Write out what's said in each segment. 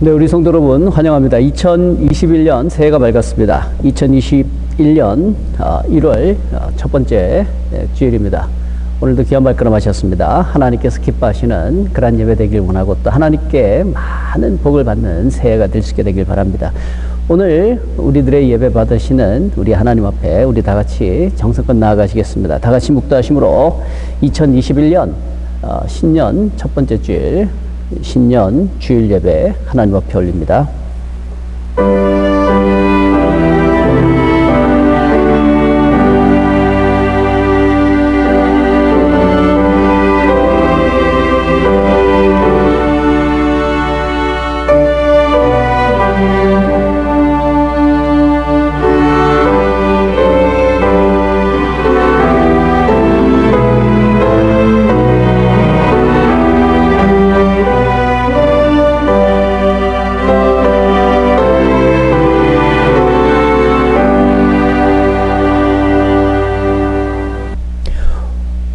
네, 우리 성도 여러분 환영합니다. 2021년 새해가 밝았습니다. 2021년 1월 첫 번째 주일입니다. 오늘도 귀한 발걸음 하셨습니다. 하나님께서 기뻐하시는 그런 예배 되길 원하고 또 하나님께 많은 복을 받는 새해가 될 수 있게 되길 바랍니다. 오늘 우리들의 예배 받으시는 우리 하나님 앞에 우리 다 같이 정성껏 나아가시겠습니다. 다 같이 묵도하심으로 2021년 신년 첫 번째 주일 신년 주일 예배 하나님 앞에 올립니다.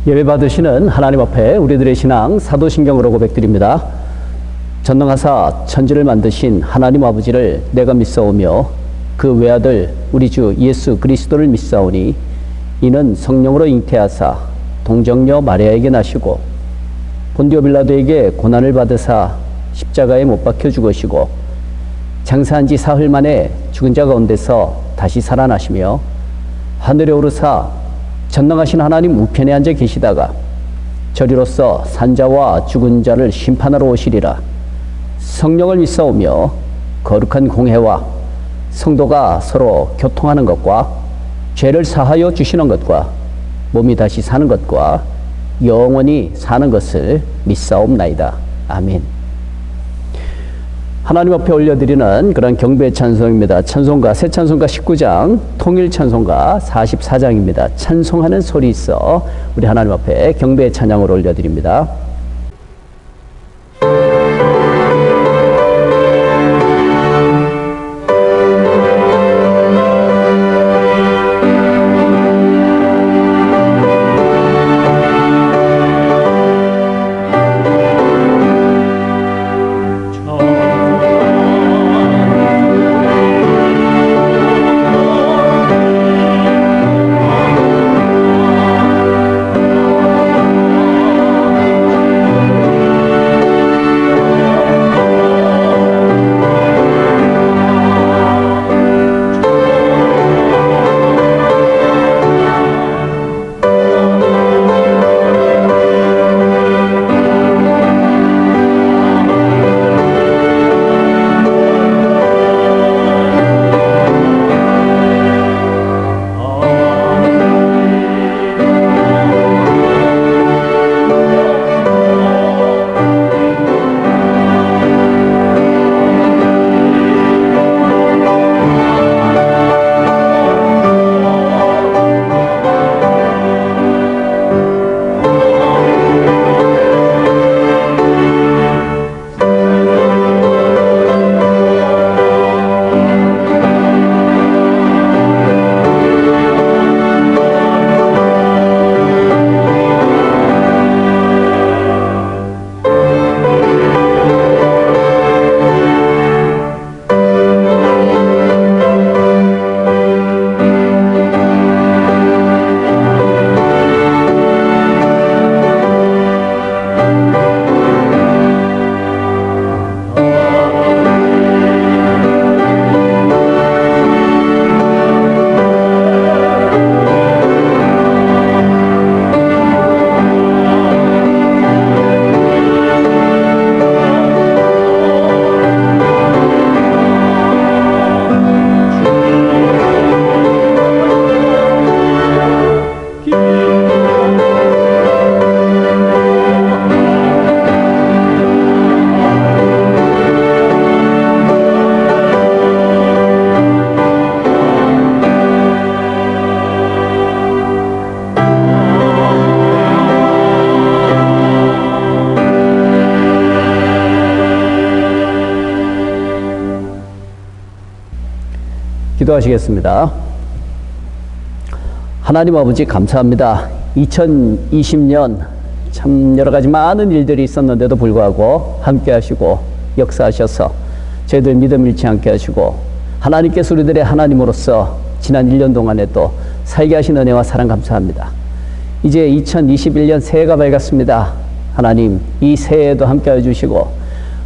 예배 받으시는 하나님 앞에 우리들의 신앙 사도신경으로 고백드립니다. 전능하사 천지를 만드신 하나님 아버지를 내가 믿사오며 그 외아들 우리 주 예수 그리스도를 믿사오니 이는 성령으로 잉태하사 동정녀 마리아에게 나시고 본디오 빌라도에게 고난을 받으사 십자가에 못 박혀 죽으시고 장사한 지 사흘 만에 죽은 자 가운데서 다시 살아나시며 하늘에 오르사 전능하신 하나님 우편에 앉아 계시다가 저리로서 산자와 죽은 자를 심판하러 오시리라. 성령을 믿사오며 거룩한 공회와 성도가 서로 교통하는 것과 죄를 사하여 주시는 것과 몸이 다시 사는 것과 영원히 사는 것을 믿사옵나이다. 아멘. 하나님 앞에 올려드리는 그런 경배 찬송입니다. 찬송가 새 찬송가 19장 통일 찬송가 44장입니다. 찬송하는 소리 있어 우리 하나님 앞에 경배 찬양을 올려드립니다. 주 기도하시겠습니다. 하나님 아버지 감사합니다. 2020년 참 여러 가지 많은 일들이 있었는데도 불구하고 함께 하시고 역사하셔서 저희들 믿음 잃지 않게 하시고 하나님께서 우리들의 하나님으로서 지난 1년 동안에 또 살게 하신 은혜와 사랑 감사합니다. 이제 2021년 새해가 밝았습니다. 하나님 이 새해에도 함께 해주시고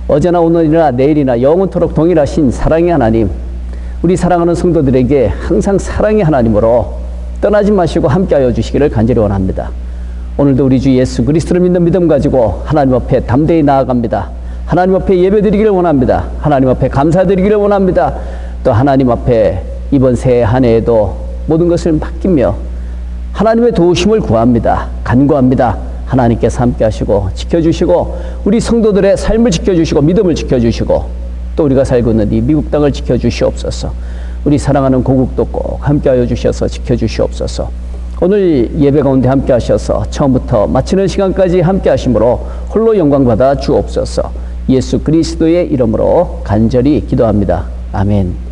어제나 오늘이나 내일이나 영원토록 동일하신 사랑의 하나님, 우리 사랑하는 성도들에게 항상 사랑의 하나님으로 떠나지 마시고 함께하여 주시기를 간절히 원합니다. 오늘도 우리 주 예수 그리스도를 믿는 믿음 가지고 하나님 앞에 담대히 나아갑니다. 하나님 앞에 예배드리기를 원합니다. 하나님 앞에 감사드리기를 원합니다. 또 하나님 앞에 이번 새해 한 해에도 모든 것을 맡기며 하나님의 도우심을 구합니다. 간구합니다. 하나님께서 함께 하시고 지켜주시고 우리 성도들의 삶을 지켜주시고 믿음을 지켜주시고 또 우리가 살고 있는 이 미국 땅을 지켜주시옵소서. 우리 사랑하는 고국도 꼭 함께하여 주셔서 지켜주시옵소서. 오늘 예배 가운데 함께 하셔서 처음부터 마치는 시간까지 함께 하심으로 홀로 영광 받아 주옵소서. 예수 그리스도의 이름으로 간절히 기도합니다. 아멘.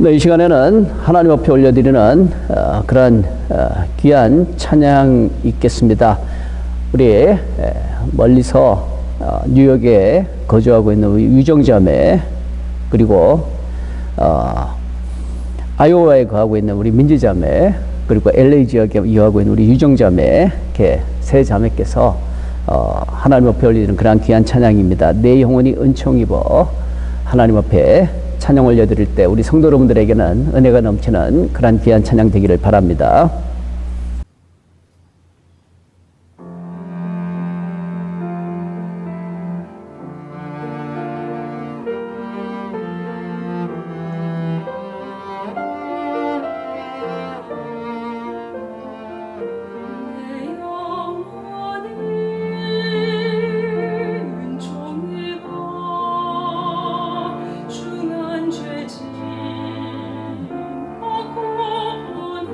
네, 이 시간에는 하나님 앞에 올려드리는 그러한 귀한 찬양 있겠습니다. 우리 멀리서 뉴욕에 거주하고 있는 우리 유정자매, 그리고 아이오와에 거하고 있는 우리 민지자매, 그리고 LA 지역에 이어하고 있는 우리 유정자매, 이렇게 세 자매께서 하나님 앞에 올리는 그러한 귀한 찬양입니다. 내 영혼이 은총 입어. 하나님 앞에 찬양 올려드릴 때 우리 성도 여러분들에게는 은혜가 넘치는 그러한 귀한 찬양 되기를 바랍니다. 중한 죄짐 벗고 보내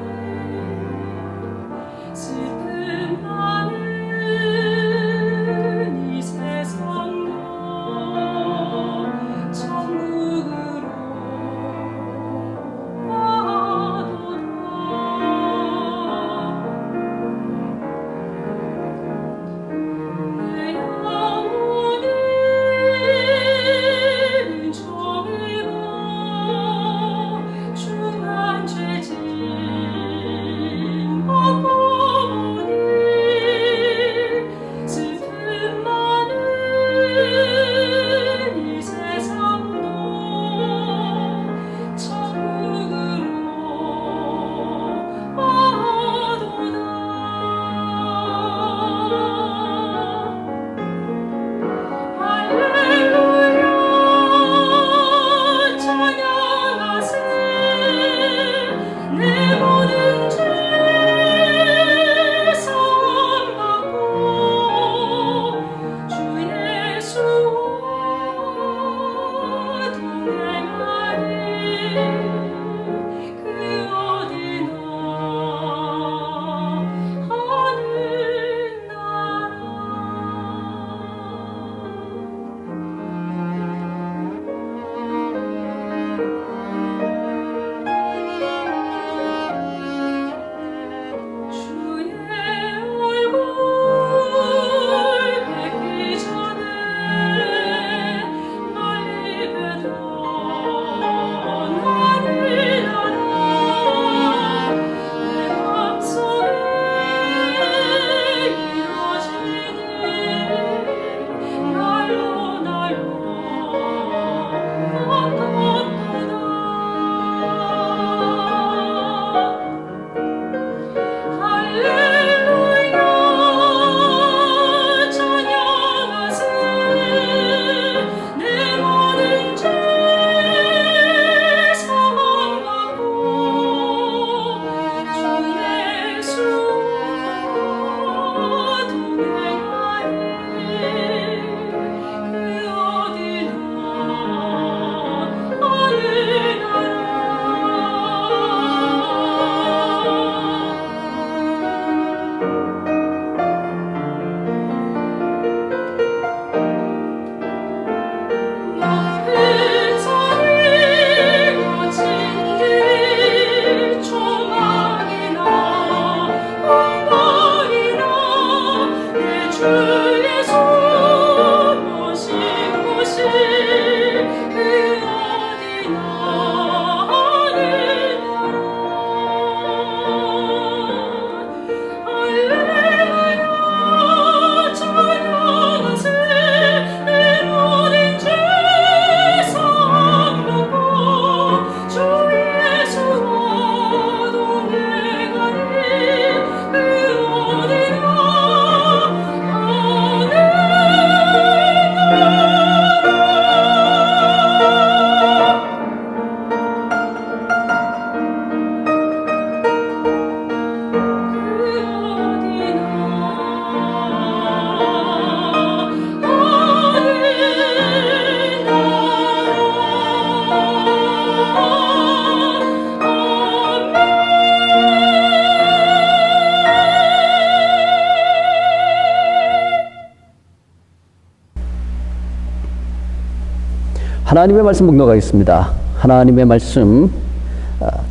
하나님의 말씀 묵독하겠습니다. 하나님의 말씀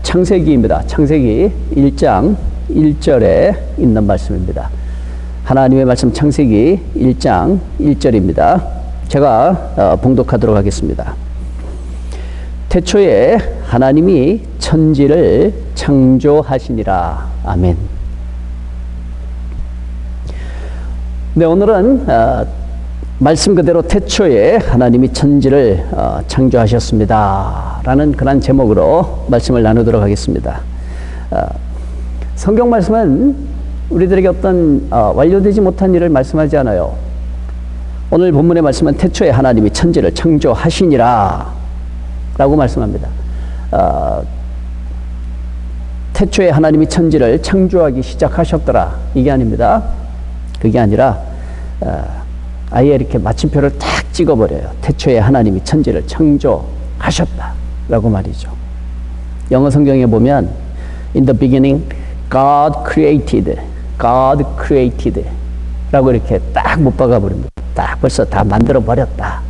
창세기입니다. 창세기 1장 1절에 있는 말씀입니다. 하나님의 말씀 창세기 1장 1절입니다. 제가 봉독하도록 하겠습니다. 태초에 하나님이 천지를 창조하시니라. 아멘. 네, 오늘은 말씀 그대로 태초에 하나님이 천지를 창조하셨습니다 라는 그런 제목으로 말씀을 나누도록 하겠습니다. 성경 말씀은 우리들에게 어떤 완료되지 못한 일을 말씀하지 않아요. 오늘 본문의 말씀은 태초에 하나님이 천지를 창조하시니라 라고 말씀합니다. 태초에 하나님이 천지를 창조하기 시작하셨더라, 이게 아닙니다. 그게 아니라 아예 이렇게 마침표를 딱 찍어버려요. 태초에 하나님이 천지를 창조하셨다 라고 말이죠. 영어 성경에 보면 In the beginning God created 라고 이렇게 딱 못 박아버립니다. 딱 벌써 다 만들어버렸다,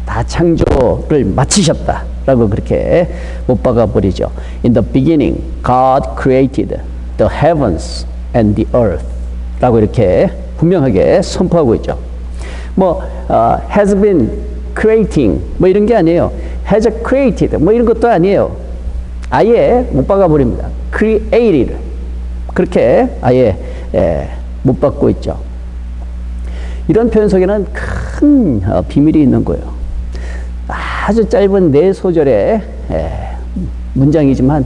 다 창조를 마치셨다 라고 그렇게 못 박아버리죠. In the beginning God created the heavens and the earth 라고 이렇게 분명하게 선포하고 있죠. has been creating 이런 게 아니에요. has created 이런 것도 아니에요. 아예 못 박아버립니다. created 그렇게 아예 못 박고 있죠. 이런 표현 속에는 큰 비밀이 있는 거예요. 아주 짧은 4소절의 문장이지만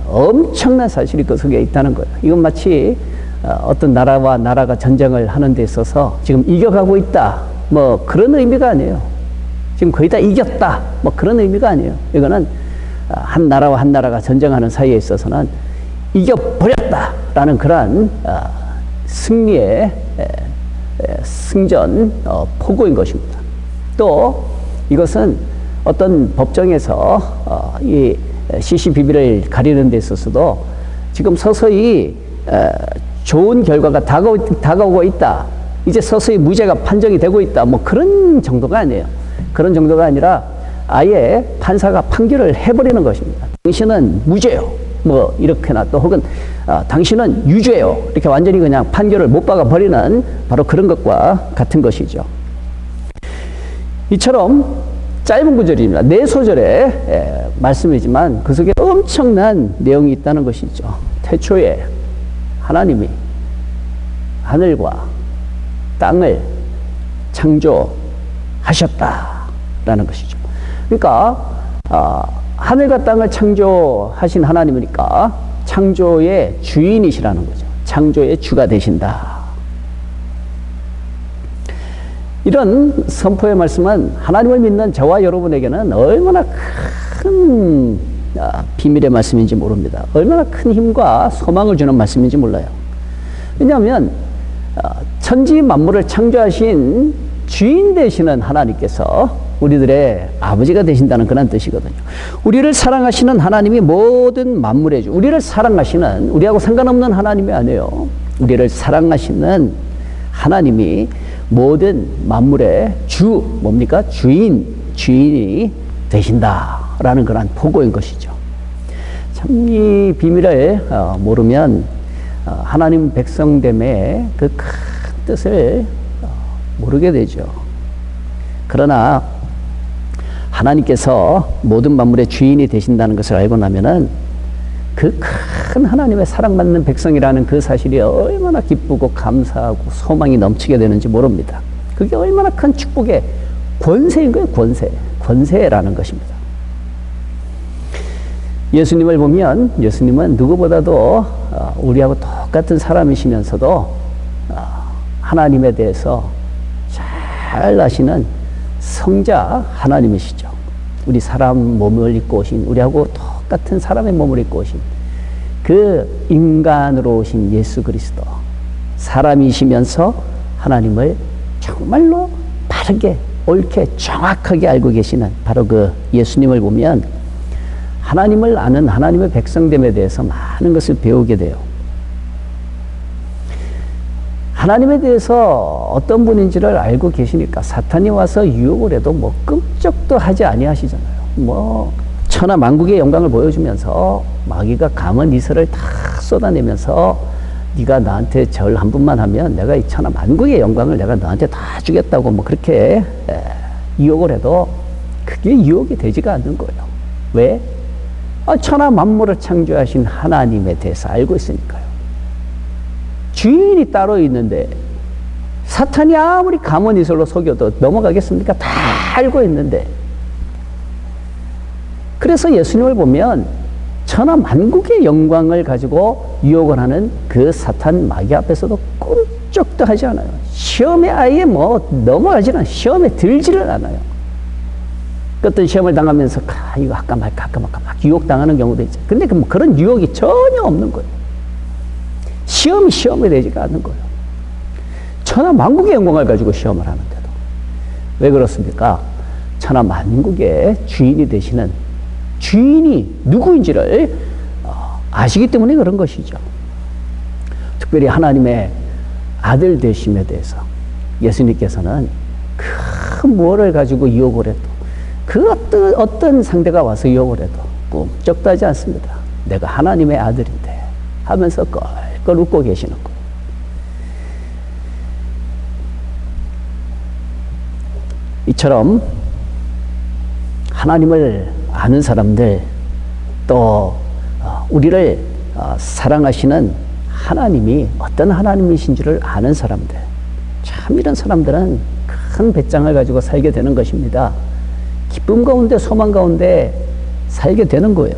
엄청난 사실이 그 속에 있다는 거예요. 이건 마치 어떤 나라와 나라가 전쟁을 하는 데 있어서 지금 이겨가고 있다 그런 의미가 아니에요. 지금 거의 다 이겼다 그런 의미가 아니에요. 이거는 한 나라와 한 나라가 전쟁하는 사이에 있어서는 이겨버렸다라는 그런 승리의 승전 포고인 것입니다. 또 이것은 어떤 법정에서 이 시시비비를 가리는 데 있어서도 지금 서서히 좋은 결과가 다가오고 있다, 이제 서서히 무죄가 판정이 되고 있다 그런 정도가 아니에요. 그런 정도가 아니라 아예 판사가 판결을 해버리는 것입니다. 당신은 무죄요 이렇게나 또 혹은 당신은 유죄요 이렇게 완전히 그냥 판결을 못 박아 버리는 바로 그런 것과 같은 것이죠. 이처럼 짧은 구절입니다. 4소절의 말씀이지만 그 속에 엄청난 내용이 있다는 것이죠. 태초에 하나님이 하늘과 땅을 창조하셨다라는 것이죠. 그러니까 하늘과 땅을 창조하신 하나님이니까 창조의 주인이시라는 거죠. 창조의 주가 되신다. 이런 선포의 말씀은 하나님을 믿는 저와 여러분에게는 얼마나 큰 비밀의 말씀인지 모릅니다. 얼마나 큰 힘과 소망을 주는 말씀인지 몰라요. 왜냐하면 천지 만물을 창조하신 주인 되시는 하나님께서 우리들의 아버지가 되신다는 그런 뜻이거든요. 우리를 사랑하시는 하나님이 모든 만물의 주, 우리를 사랑하시는, 우리하고 상관없는 하나님이 아니에요. 우리를 사랑하시는 하나님이 모든 만물의 주, 뭡니까? 주인이 되신다라는 그런 포고인 것이죠. 참 이 비밀을 모르면 하나님 백성됨의 그 큰 뜻을 모르게 되죠. 그러나 하나님께서 모든 만물의 주인이 되신다는 것을 알고 나면은 그 큰 하나님의 사랑받는 백성이라는 그 사실이 얼마나 기쁘고 감사하고 소망이 넘치게 되는지 모릅니다. 그게 얼마나 큰 축복의 권세인 거예요. 권세라는 것입니다. 예수님을 보면 예수님은 누구보다도 우리하고 똑같은 사람이시면서도 하나님에 대해서 잘 아시는 성자 하나님이시죠. 우리 사람 몸을 입고 오신, 우리하고 똑같은 사람의 몸을 입고 오신 그 인간으로 오신 예수 그리스도, 사람이시면서 하나님을 정말로 바르게 옳게 정확하게 알고 계시는 바로 그 예수님을 보면 하나님을 아는 하나님의 백성됨에 대해서 많은 것을 배우게 돼요. 하나님에 대해서 어떤 분인지를 알고 계시니까 사탄이 와서 유혹을 해도 뭐 끔찍도 하지 아니하시잖아요. 뭐 천하 만국의 영광을 보여주면서 마귀가 감언 이설을 다 쏟아내면서 네가 나한테 절 한 분만 하면 내가 이 천하 만국의 영광을 내가 너한테 다 주겠다고 뭐 그렇게 유혹을 해도 그게 유혹이 되지가 않는 거예요. 왜? 천하 만물을 창조하신 하나님에 대해서 알고 있으니까요. 주인이 따로 있는데 사탄이 아무리 감언이설로 속여도 넘어가겠습니까? 다 알고 있는데. 그래서 예수님을 보면 천하 만국의 영광을 가지고 유혹을 하는 그 사탄 마귀 앞에서도 꼼짝도 하지 않아요. 시험에 아예 뭐 넘어가지는 않아요. 시험에 들지를 않아요. 어떤 시험을 당하면서 이거 할까 말까 막 유혹당하는 경우도 있죠. 근데 그런 유혹이 전혀 없는 거예요. 시험이 되지가 않는 거예요. 천하 만국의 영광을 가지고 시험을 하는데도. 왜 그렇습니까? 천하 만국의 주인이 되시는 주인이 누구인지를 아시기 때문에 그런 것이죠. 특별히 하나님의 아들 되심에 대해서 예수님께서는 그 무엇을 가지고 유혹을 해도 그 어떤 상대가 와서 유혹을 해도 꼼짝도 하지 않습니다. 내가 하나님의 아들인데 하면서 껄껄 웃고 계시는 거예요. 이처럼 하나님을 아는 사람들, 또 우리를 사랑하시는 하나님이 어떤 하나님이신지를 아는 사람들, 참 이런 사람들은 큰 배짱을 가지고 살게 되는 것입니다. 기쁨 가운데 소망 가운데 살게 되는 거예요.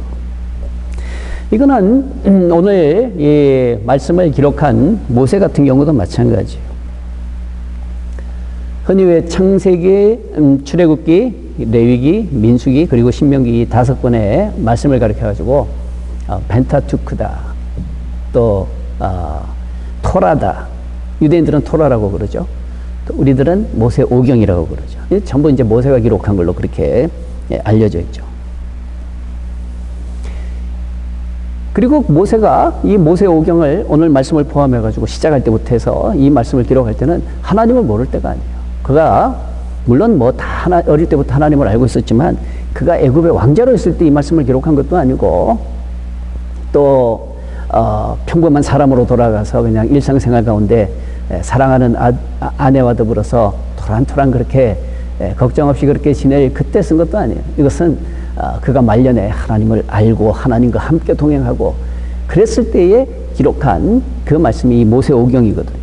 이거는 오늘 이 말씀을 기록한 모세 같은 경우도 마찬가지예요. 흔히 왜 창세기, 출애굽기, 레위기, 민수기, 그리고 신명기 이 5권의 말씀을 가르쳐가지고 펜타투크다, 또 토라다. 유대인들은 토라라고 그러죠. 또 우리들은 모세 오경이라고 그러죠. 전부 이제 모세가 기록한 걸로 그렇게 알려져 있죠. 그리고 모세가 이 모세 오경을 오늘 말씀을 포함해가지고 시작할 때부터 해서 이 말씀을 기록할 때는 하나님을 모를 때가 아니에요. 그가 물론 뭐 다 어릴 때부터 하나님을 알고 있었지만 그가 애굽의 왕자로 있을 때 이 말씀을 기록한 것도 아니고 또 평범한 사람으로 돌아가서 그냥 일상생활 가운데 사랑하는 아내와 더불어서 토란토란 그렇게 걱정 없이 그렇게 지낼 그때 쓴 것도 아니에요. 이것은 그가 말년에 하나님을 알고 하나님과 함께 동행하고 그랬을 때에 기록한 그 말씀이 모세 오경이거든요.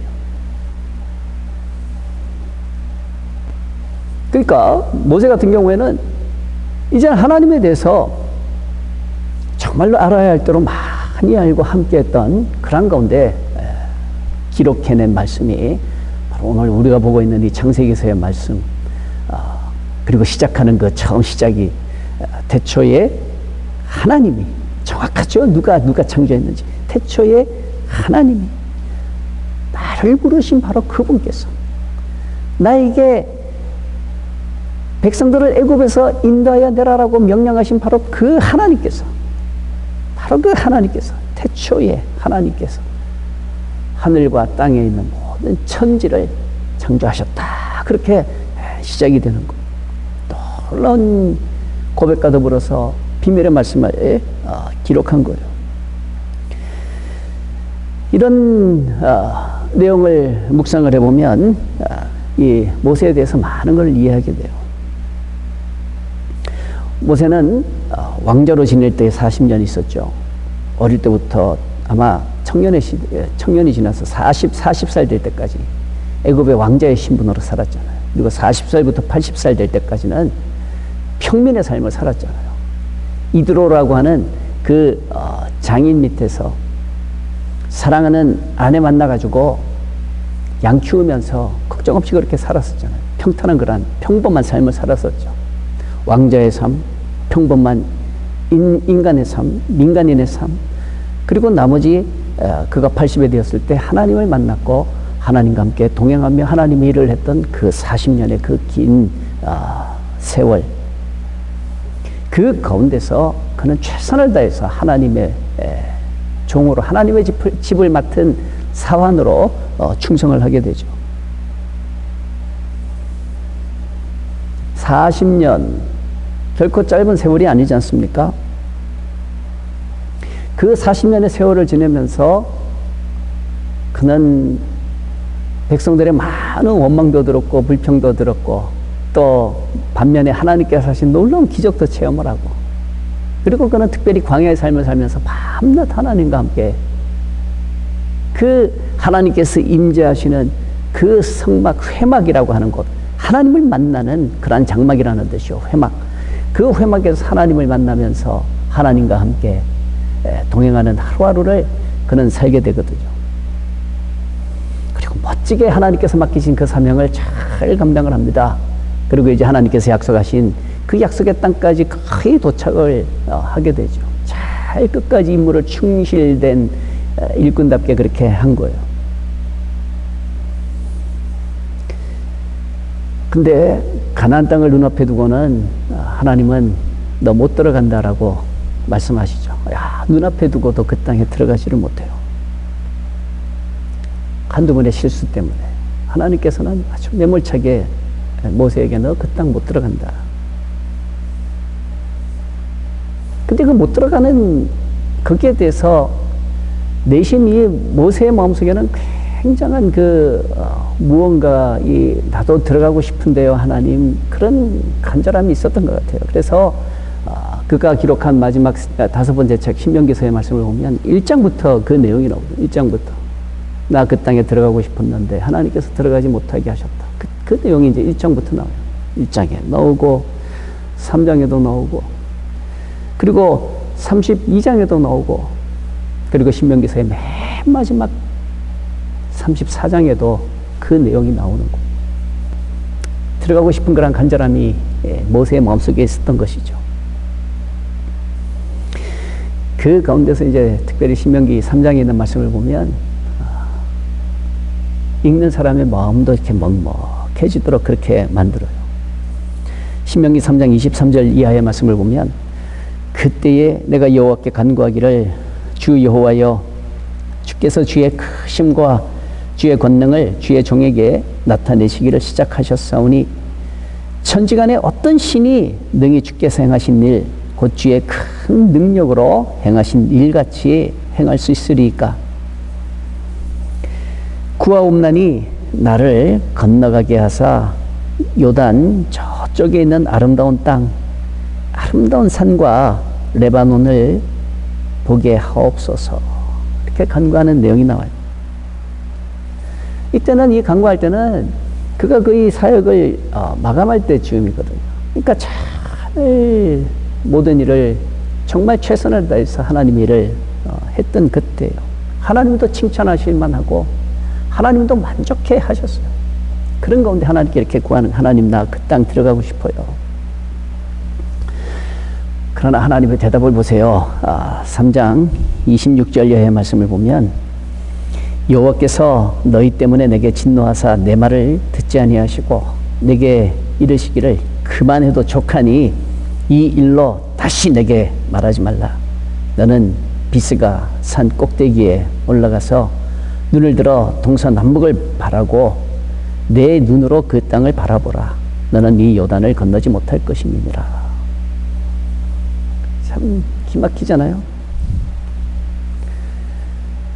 그러니까 모세 같은 경우에는 이제 하나님에 대해서 정말로 알아야 할 대로 많이 알고 함께했던 그런 가운데 기록해낸 말씀이 바로 오늘 우리가 보고 있는 이 창세기서의 말씀, 그리고 시작하는 그 처음 시작이 태초에 하나님이 정확하죠. 누가 창조했는지. 태초에 하나님이 나를 부르신 바로 그분께서 나에게 백성들을 애굽에서 인도하여 내라라고 명령하신 바로 그 하나님께서, 바로 그 하나님께서, 태초에 하나님께서 하늘과 땅에 있는 모든 천지를 창조하셨다. 그렇게 시작이 되는 거예요. 놀라운 고백과 더불어서 비밀의 말씀을 기록한 거예요. 이런 내용을 묵상을 해보면 이 모세에 대해서 많은 걸 이해하게 돼요. 모세는 왕자로 지낼 때 40년 있었죠. 어릴 때부터 아마 청년이 지나서 40살 될 때까지 애굽의 왕자의 신분으로 살았잖아요. 그리고 40살부터 80살 될 때까지는 평민의 삶을 살았잖아요. 이드로라고 하는 그 장인 밑에서 사랑하는 아내 만나가지고 양 키우면서 걱정 없이 그렇게 살았었잖아요. 평탄한 그런 평범한 삶을 살았었죠. 왕자의 삶, 평범한 인간의 삶, 민간인의 삶, 그리고 나머지 그가 80에 되었을 때 하나님을 만났고 하나님과 함께 동행하며 하나님의 일을 했던 그 40년의 그 긴 세월, 그 가운데서 그는 최선을 다해서 하나님의 종으로 하나님의 집을 맡은 사환으로 충성을 하게 되죠. 40년, 결코 짧은 세월이 아니지 않습니까? 그 40년의 세월을 지내면서 그는 백성들의 많은 원망도 들었고 불평도 들었고 또 반면에 하나님께서 하신 놀라운 기적도 체험을 하고, 그리고 그는 특별히 광야의 삶을 살면서 밤낮 하나님과 함께 그 하나님께서 임재하시는 그 성막, 회막이라고 하는 곳, 하나님을 만나는 그러한 장막이라는 뜻이요, 회막. 그 회막에서 하나님을 만나면서 하나님과 함께 동행하는 하루하루를 그는 살게 되거든요. 그리고 멋지게 하나님께서 맡기신 그 사명을 잘 감당을 합니다. 그리고 이제 하나님께서 약속하신 그 약속의 땅까지 거의 도착을 하게 되죠. 잘 끝까지 임무를 충실된 일꾼답게 그렇게 한 거예요. 근데 가나안 땅을 눈앞에 두고는 하나님은 너 못 들어간다라고 말씀하시죠. 야, 눈앞에 두고도 그 땅에 들어가지를 못해요. 한두 번의 실수 때문에 하나님께서는 아주 매몰차게 모세에게 너 그 땅 못 들어간다. 근데 그 못 들어가는 거기에 대해서 내심 이 모세의 마음속에는 굉장한 무언가 나도 들어가고 싶은데요 하나님, 그런 간절함이 있었던 것 같아요. 그래서 그가 기록한 마지막 5번째 책 신명기서의 말씀을 보면 1장부터 그 내용이 나오거든요. 1장부터 나 그 땅에 들어가고 싶었는데 하나님께서 들어가지 못하게 하셨다. 그 내용이 이제 1장부터 나와요. 1장에 나오고 3장에도 나오고 그리고 32장에도 나오고 그리고 신명기서의 맨 마지막 34장에도 그 내용이 나오는 거. 들어가고 싶은 그런 간절함이 모세의 마음속에 있었던 것이죠. 그 가운데서 이제 특별히 신명기 3장에 있는 말씀을 보면 읽는 사람의 마음도 이렇게 먹먹해지도록 그렇게 만들어요. 신명기 3장 23절 이하의 말씀을 보면 그때에 내가 여호와께 간구하기를 주 여호와여 주께서 주의 크심과 주의 권능을 주의 종에게 나타내시기를 시작하셨사오니 천지간에 어떤 신이 능히 주께서 행하신 일 곧 주의 큰 능력으로 행하신 일같이 행할 수 있으리까. 구하옵나니 나를 건너가게 하사 요단 저쪽에 있는 아름다운 땅, 아름다운 산과 레바논을 보게 하옵소서. 이렇게 간구하는 내용이 나와요. 이때는 이 간구할 때는 그가 그 사역을 마감할 때 즈음이거든요. 그러니까 잘 모든 일을 정말 최선을 다해서 하나님 일을 했던 그때예요. 하나님도 칭찬하실 만하고 하나님도 만족해 하셨어요. 그런 가운데 하나님께 이렇게 구하는, 하나님 나 그 땅 들어가고 싶어요. 그러나 하나님의 대답을 보세요. 3장 26절 이하의 말씀을 보면 여호와께서 너희 때문에 내게 진노하사 내 말을 듣지 아니하시고 내게 이르시기를 그만해도 족하니 이 일로 다시 내게 말하지 말라. 너는 비스가 산 꼭대기에 올라가서 눈을 들어 동서남북을 바라고 내 눈으로 그 땅을 바라보라. 너는 이 요단을 건너지 못할 것임이니라. 참 기막히잖아요.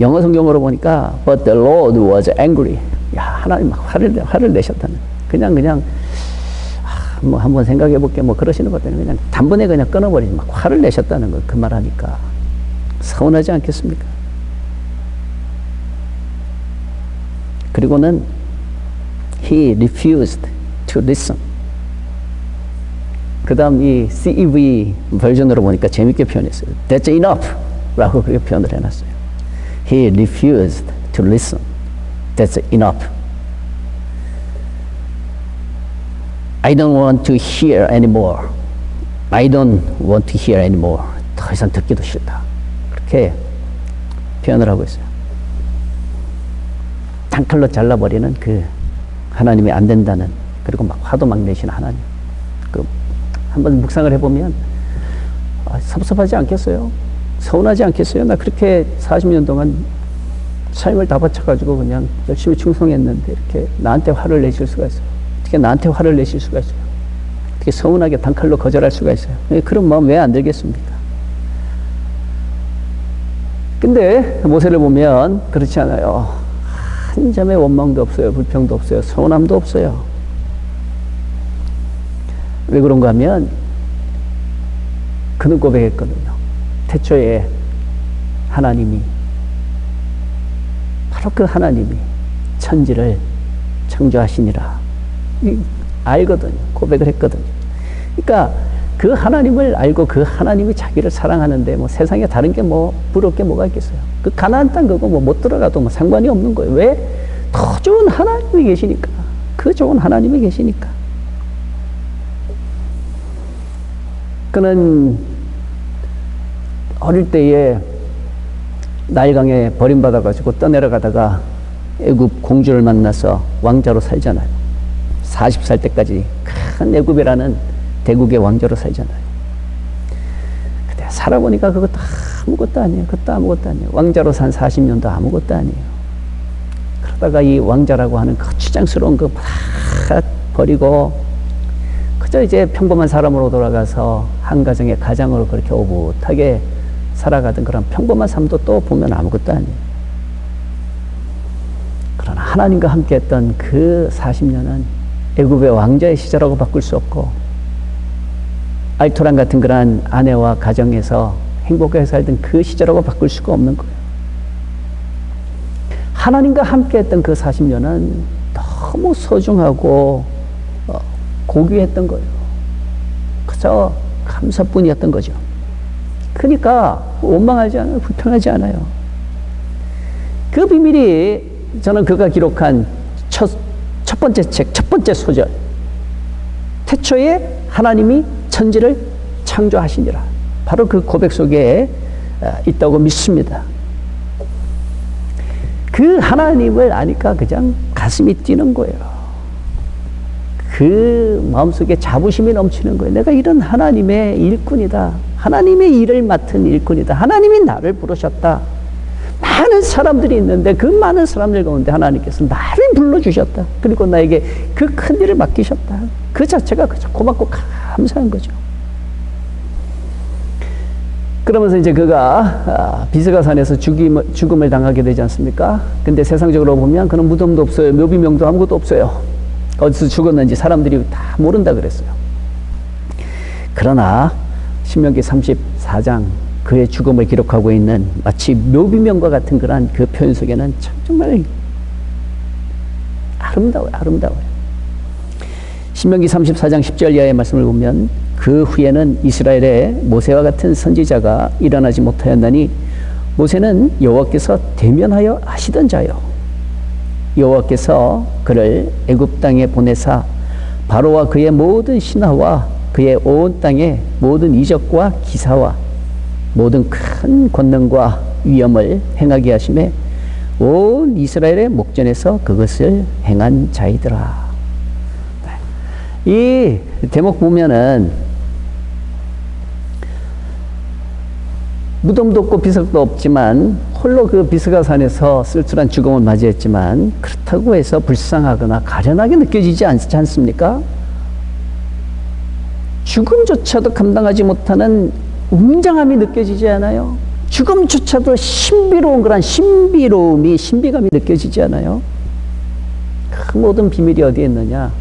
영어 성경으로 보니까 But the Lord was angry. 야, 하나님 막 화를 내셨다는. 그냥 뭐 한번 생각해 볼게 뭐 그러시는 것 때문에 그냥 단번에 그냥 끊어버리지 막 화를 내셨다는 거 그 말하니까 서운하지 않겠습니까? 그리고는 he refused to listen. 그 다음 이 CEV 버전으로 보니까 재밌게 표현했어요. That's enough 라고 그렇게 표현을 해놨어요. He refused to listen. That's enough. I don't want to hear anymore. I don't want to hear anymore. 더 이상 듣기도 싫다. 그렇게 표현을 하고 있어요. 단칼로 잘라버리는 그 하나님이 안 된다는, 그리고 막 화도 막 내시는 하나님. 한번 묵상을 해보면 섭섭하지 않겠어요? 서운하지 않겠어요? 나 그렇게 40년 동안 삶을 다 바쳐가지고 그냥 열심히 충성했는데 이렇게 나한테 화를 내실 수가 있어요. 어떻게 나한테 화를 내실 수가 있어요. 어떻게 서운하게 단칼로 거절할 수가 있어요. 그런 마음 왜 안 들겠습니까? 근데 모세를 보면 그렇지 않아요. 한 점의 원망도 없어요. 불평도 없어요. 서운함도 없어요. 왜 그런가 하면 그는 고백했거든요. 태초에 하나님이, 바로 그 하나님이 천지를 창조하시니라. 알거든요. 고백을 했거든요. 그러니까 그 하나님을 알고 그 하나님이 자기를 사랑하는데 뭐 세상에 다른 게 뭐 부러울 게 뭐가 있겠어요. 그 가나안 땅 그거 뭐 못 들어가도 뭐 상관이 없는 거예요. 왜? 더 좋은 하나님이 계시니까. 그 좋은 하나님이 계시니까. 그는 어릴 때에 나일강에 버림받아가지고 떠내려가다가 애굽 공주를 만나서 왕자로 살잖아요. 40살 때까지 큰 애굽이라는 대국의 왕자로 살잖아요. 근데 살아보니까 그것도 아무것도 아니에요. 그것도 아무것도 아니에요. 왕자로 산 40년도 아무것도 아니에요. 그러다가 이 왕자라고 하는 그 추장스러운 거 다 버리고 그저 이제 평범한 사람으로 돌아가서 한 가정의 가장으로 그렇게 오붓하게 살아가던 그런 평범한 삶도 또 보면 아무것도 아니에요. 그러나 하나님과 함께 했던 그 40년은 애굽의 왕자의 시절하고 바꿀 수 없고 알토란 같은 그런 아내와 가정에서 행복하게 살던 그 시절하고 바꿀 수가 없는 거예요. 하나님과 함께 했던 그 40년은 너무 소중하고 고귀했던 거예요. 그저 감사뿐이었던 거죠. 그러니까 원망하지 않아요. 불평하지 않아요. 그 비밀이 저는 그가 기록한 첫 번째 책, 첫 번째 소절. 태초에 하나님이 천지를 창조하시니라. 바로 그 고백 속에 있다고 믿습니다. 그 하나님을 아니까 그냥 가슴이 뛰는 거예요. 그 마음속에 자부심이 넘치는 거예요. 내가 이런 하나님의 일꾼이다. 하나님의 일을 맡은 일꾼이다. 하나님이 나를 부르셨다. 많은 사람들이 있는데 그 많은 사람들 가운데 하나님께서 나를 불러주셨다. 그리고 나에게 그 큰 일을 맡기셨다. 그 자체가 그저 고맙고 감사한 거죠. 그러면서 이제 그가 비스가산에서 죽음을 당하게 되지 않습니까? 근데 세상적으로 보면 그는 무덤도 없어요. 묘비명도 아무것도 없어요. 어디서 죽었는지 사람들이 다 모른다 그랬어요. 그러나 신명기 34장 그의 죽음을 기록하고 있는 마치 묘비명과 같은 그러한 그 표현 속에는 정말 아름다워요. 신명기 34장 10절 이하의 말씀을 보면 그 후에는 이스라엘에 모세와 같은 선지자가 일어나지 못하였나니 모세는 여호와께서 대면하여 하시던 자요. 여호와께서 그를 애굽 땅에 보내사 바로와 그의 모든 신하와 그의 온 땅의 모든 이적과 기사와 모든 큰 권능과 위엄을 행하게 하심에 온 이스라엘의 목전에서 그것을 행한 자이더라. 이 대목 보면은 무덤도 없고 비석도 없지만 홀로 그 비스가산에서 쓸쓸한 죽음을 맞이했지만 그렇다고 해서 불쌍하거나 가련하게 느껴지지 않지 않습니까? 죽음조차도 감당하지 못하는 웅장함이 느껴지지 않아요? 죽음조차도 신비로운 그런 신비감이 느껴지지 않아요? 그 모든 비밀이 어디에 있느냐?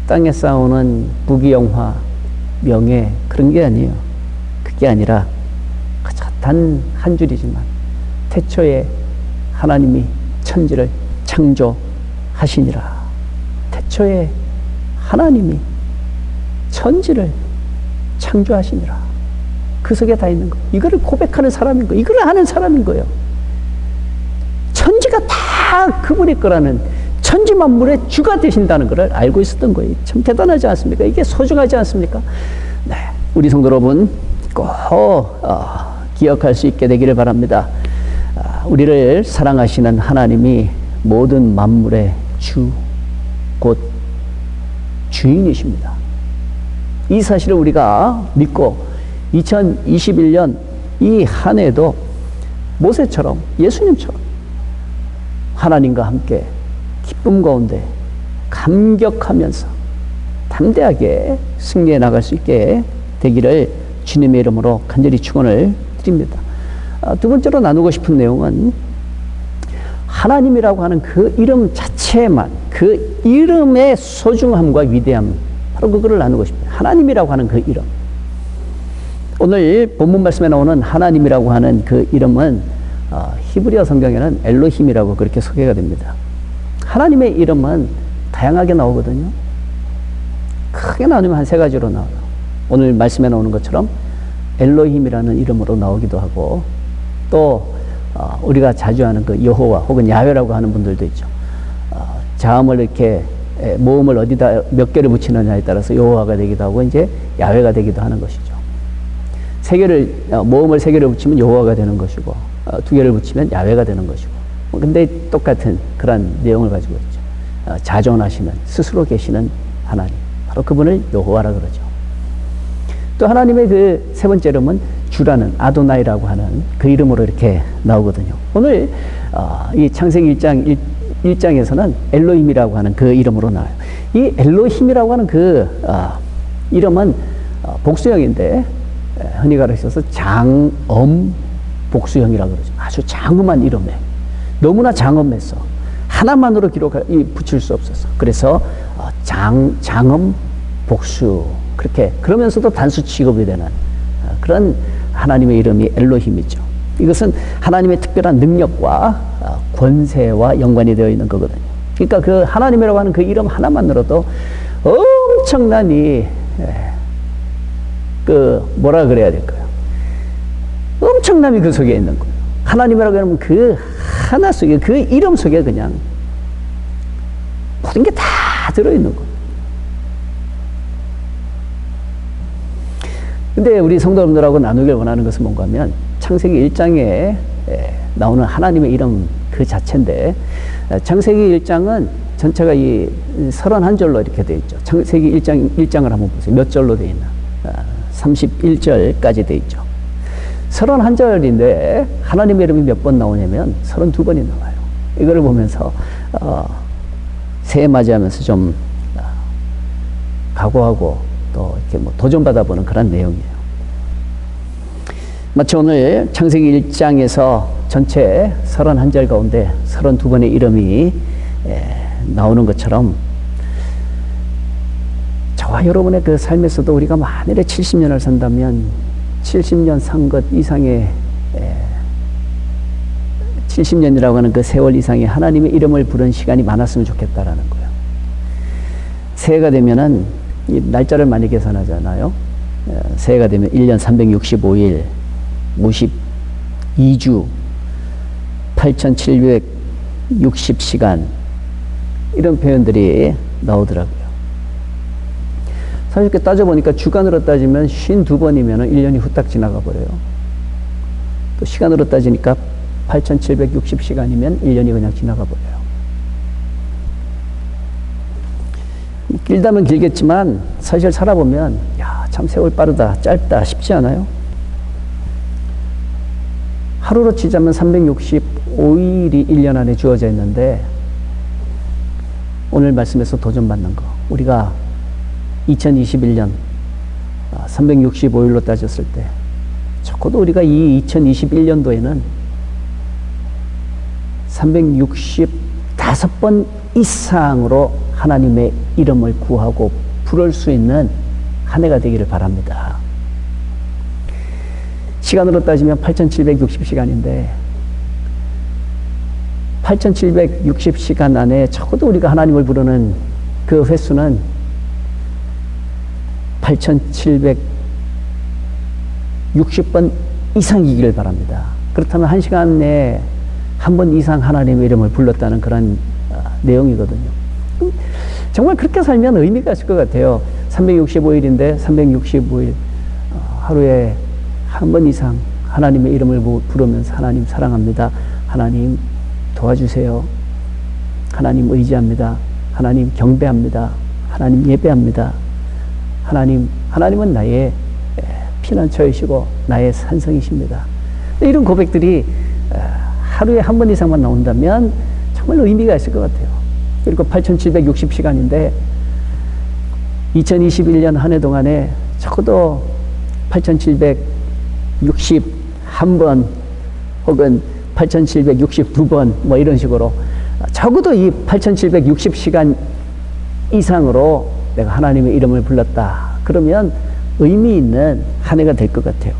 땅에 쌓아오는 부귀영화, 명예 그런 게 아니에요. 그게 아니라 그저 단 한 줄이지만 태초에 하나님이 천지를 창조하시니라. 태초에 하나님이 천지를 창조하시니라. 그 속에 다 있는 거예요. 이거를 고백하는 사람인 거예요. 이거를 하는 사람인 거예요. 천지가 다 그분의 거라는, 천지 만물의 주가 되신다는 것을 알고 있었던 거예요. 참 대단하지 않습니까? 이게 소중하지 않습니까? 네, 우리 성도 여러분 꼭 기억할 수 있게 되기를 바랍니다. 우리를 사랑하시는 하나님이 모든 만물의 주, 곧 주인이십니다. 이 사실을 우리가 믿고 2021년 이 한 해도 모세처럼, 예수님처럼 하나님과 함께 기쁨 가운데 감격하면서 담대하게 승리해 나갈 수 있게 되기를 주님의 이름으로 간절히 축원을 드립니다. 두 번째로 나누고 싶은 내용은 하나님이라고 하는 그 이름 자체만, 그 이름의 소중함과 위대함, 바로 그거를 나누고 싶습니다. 하나님이라고 하는 그 이름. 오늘 본문 말씀에 나오는 하나님이라고 하는 그 이름은 히브리어 성경에는 엘로힘이라고 그렇게 소개가 됩니다. 하나님의 이름은 다양하게 나오거든요. 크게 나누면 한 세 가지로 나와요. 오늘 말씀에 나오는 것처럼 엘로힘이라는 이름으로 나오기도 하고, 또 우리가 자주 하는 그 여호와 혹은 야훼라고 하는 분들도 있죠. 자음을 이렇게 모음을 어디다 몇 개를 붙이느냐에 따라서 여호와가 되기도 하고 이제 야훼가 되기도 하는 것이죠. 모음을 세 개를 붙이면 여호와가 되는 것이고, 두 개를 붙이면 야훼가 되는 것이고, 근데 똑같은 그런 내용을 가지고 있죠. 자존하시는, 스스로 계시는 하나님, 바로 그분을 여호와라 그러죠. 또 하나님의 그 세 번째 이름은 주라는 아도나이라고 하는 그 이름으로 이렇게 나오거든요. 오늘 이 창세기 1장에서는 엘로힘이라고 하는 그 이름으로 나와요. 이 엘로힘이라고 하는 그 이름은 복수형인데, 흔히 가르쳐서 장엄 복수형이라고 그러죠. 아주 장엄한 이름에 너무나 장엄해서 하나만으로 붙일 수 없어서, 그래서 장엄 복수, 그렇게 그러면서도 단수 취급이 되는 그런 하나님의 이름이 엘로힘이죠. 이것은 하나님의 특별한 능력과 권세와 연관이 되어 있는 거거든요. 그러니까 그 하나님이라고 하는 그 이름 하나만으로도 엄청난 뭐라 그래야 될까요? 엄청남이 그 속에 있는 거예요. 하나님이라고 하면 그 하나 속에, 그 이름 속에 그냥 모든 게 다 들어있는 거예요. 근데 우리 성도 여러분들하고 나누길 원하는 것은 뭔가 하면 창세기 1장에 나오는 하나님의 이름 그 자체인데, 창세기 1장은 전체가 이 31절로 이렇게 되어 있죠. 창세기 1장을 한번 보세요. 몇 절로 되어 있나? 31절까지 되어 있죠. 31절인데 하나님의 이름이 몇 번 나오냐면 32번이 나와요. 이거를 보면서 새해 맞이하면서 좀 각오하고 또 이렇게 도전받아보는 그런 내용이에요. 마치 오늘 창세기 1장에서 전체 31절 가운데 32번의 이름이 나오는 것처럼, 저와 여러분의 그 삶에서도 우리가 만일에 70년을 산다면 70년 산 것 이상의 70년이라고 하는 그 세월 이상의 하나님의 이름을 부른 시간이 많았으면 좋겠다라는 거예요. 새해가 되면은 이 날짜를 많이 계산하잖아요. 새해가 되면 1년 365일, 52주, 8760시간, 이런 표현들이 나오더라고요. 사실 이렇게 따져보니까 주간으로 따지면 52번이면 1년이 후딱 지나가 버려요. 또 시간으로 따지니까 8760시간이면 1년이 그냥 지나가 버려요. 길다면 길겠지만 사실 살아보면 참 세월 빠르다, 짧다 싶지 않아요? 하루로 치자면 365일이 1년 안에 주어져 있는데, 오늘 말씀에서 도전받는 거, 우리가 2021년 365일로 따졌을 때 적어도 우리가 이 2021년도에는 365번 이상으로 하나님의 이름을 구하고 부를 수 있는 한 해가 되기를 바랍니다. 시간으로 따지면 8760시간인데 8760시간 안에 적어도 우리가 하나님을 부르는 그 횟수는 8760번 이상이기를 바랍니다. 그렇다면 한 시간에 한 번 이상 하나님의 이름을 불렀다는 그런 내용이거든요. 정말 그렇게 살면 의미가 있을 것 같아요. 365일인데 365일 하루에 한 번 이상 하나님의 이름을 부르면서, 하나님 사랑합니다, 하나님 도와주세요, 하나님 의지합니다, 하나님 경배합니다, 하나님 예배합니다, 하나님은 나의 피난처이시고 나의 산성이십니다. 이런 고백들이 하루에 한 번 이상만 나온다면 정말 의미가 있을 것 같아요. 그리고 8,760시간인데 2021년 한 해 동안에 적어도 8,761번 혹은 8,762번 뭐 이런 식으로 적어도 이 8,760시간 이상으로 내가 하나님의 이름을 불렀다. 그러면 의미 있는 한 해가 될 것 같아요.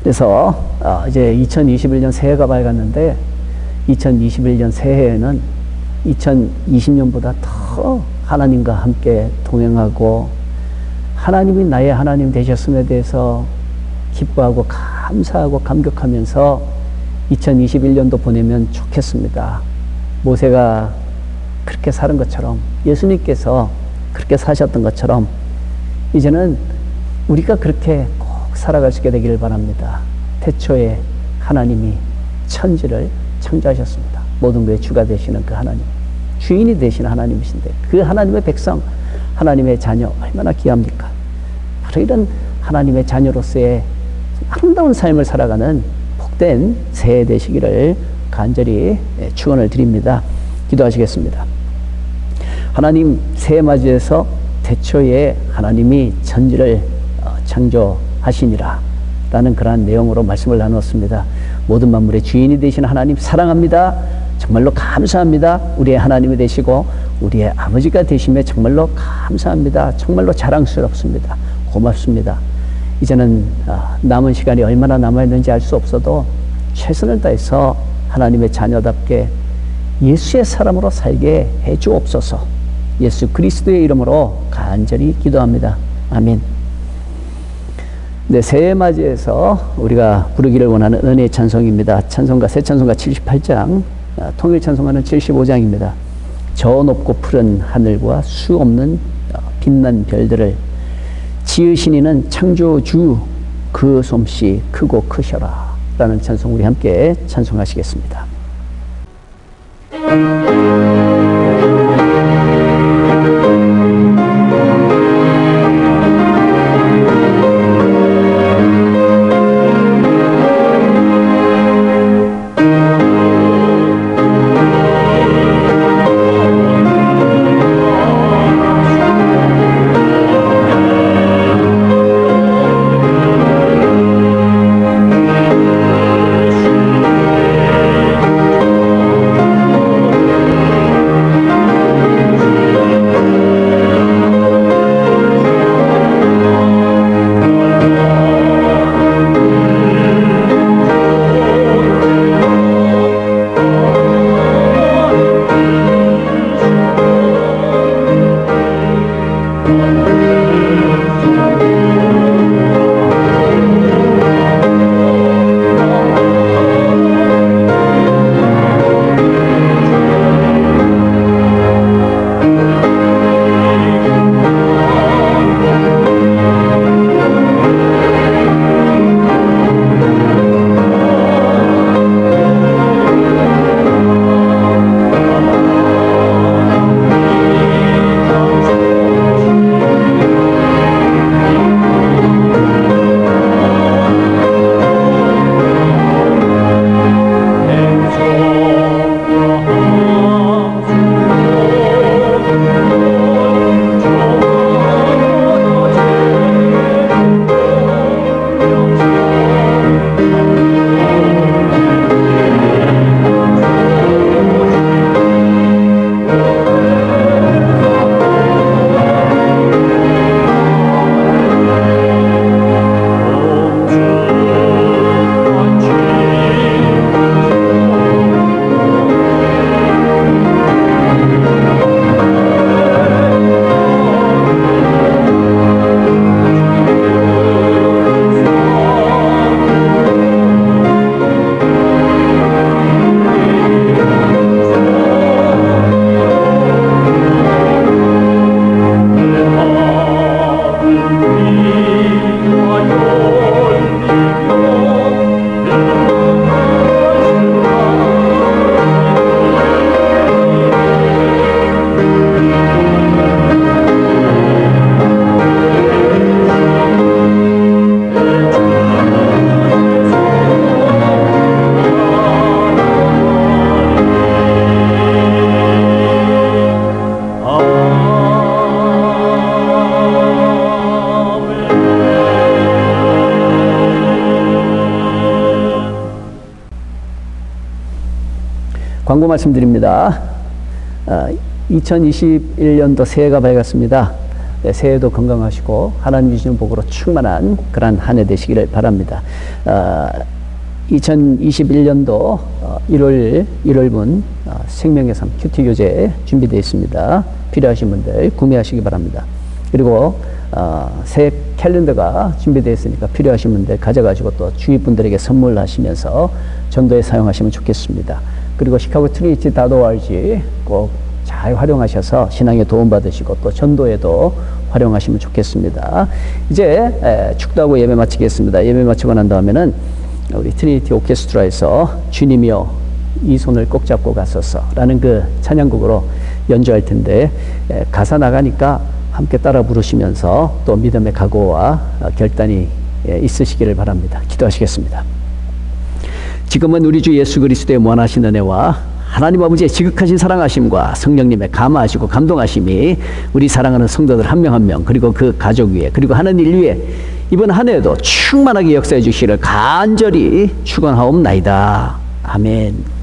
그래서 이제 2021년 새해가 밝았는데 2021년 새해에는 2020년보다 더 하나님과 함께 동행하고 하나님이 나의 하나님 되셨음에 대해서 기뻐하고 감사하고 감격하면서 2021년도 보내면 좋겠습니다. 모세가 그렇게 사는 것처럼 예수님께서 그렇게 사셨던 것처럼 이제는 우리가 그렇게 꼭 살아갈 수 있게 되기를 바랍니다. 태초에 하나님이 천지를 창조하셨습니다. 모든 것의 주가 되시는 그 하나님, 주인이 되시는 하나님이신데 그 하나님의 백성, 하나님의 자녀 얼마나 귀합니까? 바로 이런 하나님의 자녀로서의 아름다운 삶을 살아가는 복된 새해 되시기를 간절히 축원을 드립니다. 기도하시겠습니다. 하나님, 새해 맞이해서 태초에 하나님이 천지를 창조하시니라 라는 그러한 내용으로 말씀을 나누었습니다. 모든 만물의 주인이 되신 하나님 사랑합니다. 정말로 감사합니다. 우리의 하나님이 되시고 우리의 아버지가 되심에 정말로 감사합니다. 정말로 자랑스럽습니다. 고맙습니다. 이제는 남은 시간이 얼마나 남아있는지 알 수 없어도 최선을 다해서 하나님의 자녀답게 예수의 사람으로 살게 해 주옵소서. 예수 그리스도의 이름으로 간절히 기도합니다. 아멘. 네, 새해 맞이해서 우리가 부르기를 원하는 은혜의 찬송입니다. 찬송가, 새 찬송가 78장, 통일 찬송가는 75장입니다. 저 높고 푸른 하늘과 수 없는 빛난 별들을 지으신 이는 창조주 그 솜씨 크고 크셔라 라는 찬송 우리 함께 찬송하시겠습니다. 광고 말씀드립니다. 2021년도 새해가 밝았습니다. 네, 새해도 건강하시고 하나님 주시는 복으로 충만한 그러한 한 해 되시기를 바랍니다. 2021년도 1월분 생명의 삶 큐티 교재 준비되어 있습니다. 필요하신 분들 구매하시기 바랍니다. 그리고 새 캘린더가 준비되어 있으니까 필요하신 분들 가져가시고 또 주위 분들에게 선물하시면서 전도에 사용하시면 좋겠습니다. 그리고 시카고 트리니티.org 꼭 잘 활용하셔서 신앙에 도움받으시고 또 전도에도 활용하시면 좋겠습니다. 이제 축도하고 예배 마치겠습니다. 예배 마치고 난 다음에는 우리 트리니티 오케스트라에서 주님이여 이 손을 꼭 잡고 갔었어 라는 그 찬양곡으로 연주할 텐데 가사 나가니까 함께 따라 부르시면서 또 믿음의 각오와 결단이 있으시기를 바랍니다. 기도하시겠습니다. 지금은 우리 주 예수 그리스도의 무한하신 은혜와 하나님 아버지의 지극하신 사랑하심과 성령님의 감화하시고 감동하심이 우리 사랑하는 성도들 한 명 한 명 그리고 그 가족 위에 그리고 하는 일 위에 이번 한 해에도 충만하게 역사해 주시기를 간절히 축원하옵나이다. 아멘.